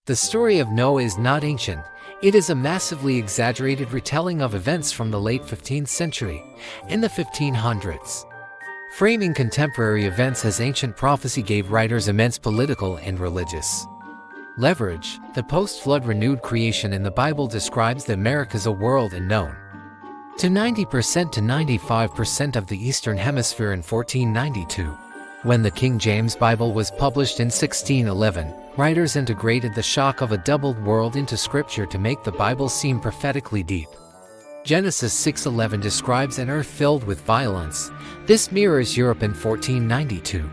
The story of Noah is not ancient. It is a massively exaggerated retelling of events from the late 15th century, in the 1500s. Framing contemporary events as ancient prophecy gave writers immense political and religious leverage. The post-flood renewed creation in the Bible describes the Americas, a world unknown to 90% to 95% of the Eastern Hemisphere in 1492. When the King James Bible was published in 1611, writers integrated the shock of a doubled world into Scripture to make the Bible seem prophetically deep. Genesis 6:11 describes an earth filled with violence. This mirrors Europe in 1492.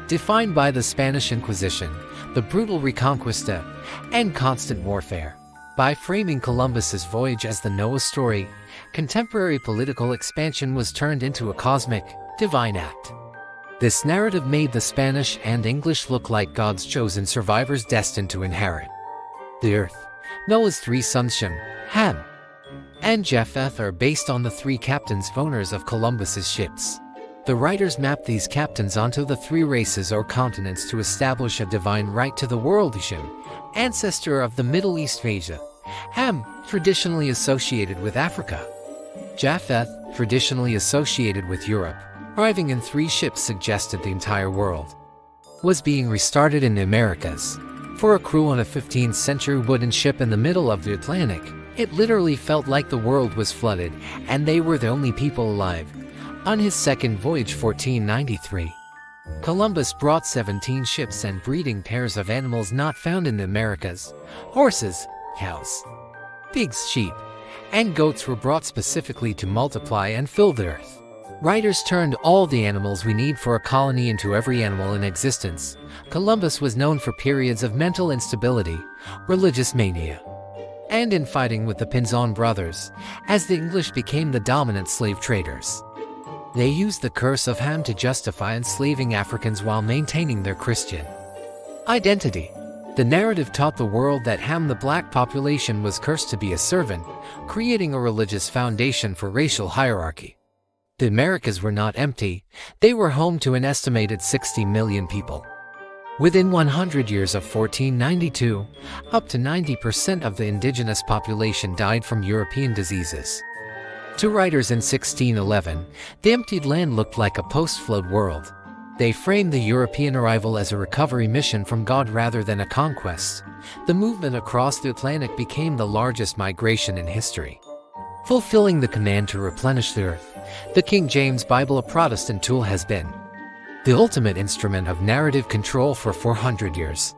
Defined by the Spanish Inquisition, the brutal Reconquista, and constant warfare. By framing Columbus's voyage as the Noah story, contemporary political expansion was turned into a cosmic, divine act. This narrative made the Spanish and English look like God's chosen survivors destined to inherit the earth. Noah's three sons Shem, Ham, and Japheth are based on the three captains, owners of Columbus's ships. The writers mapped these captains onto the three races or continents to establish a divine right to the world. Shem, ancestor of the Middle East, Asia. Ham, traditionally associated with Africa. Japheth, traditionally associated with Europe. Arriving in three ships suggested the entire world was being restarted in the Americas. For a crew on a 15th century wooden ship in the middle of the Atlantic, it literally felt like the world was flooded and they were the only people alive. On his second voyage, 1493, Columbus brought 17 ships and breeding pairs of animals not found in the Americas. Horses, cows, pigs, sheep, and goats were brought specifically to multiply and fill the earth. Writers turned all the animals we need for a colony into every animal in existence. Columbus was known for periods of mental instability, religious mania, and infighting with the Pinzon brothers, as the English became the dominant slave traders. They used the curse of Ham to justify enslaving Africans while maintaining their Christian identity. The narrative taught the world that Ham, the black population, was cursed to be a servant, creating a religious foundation for racial hierarchy. The Americas were not empty. They were home to an estimated 60 million people. Within 100 years of 1492, up to 90% of the indigenous population died from European diseases. To writers in 1611, the emptied land looked like a post-flood world. They framed the European arrival as a recovery mission from God rather than a conquest. The movement across the Atlantic became the largest migration in history, fulfilling the command to replenish the earth. The King James Bible, a Protestant tool, has been the ultimate instrument of narrative control for 400 years.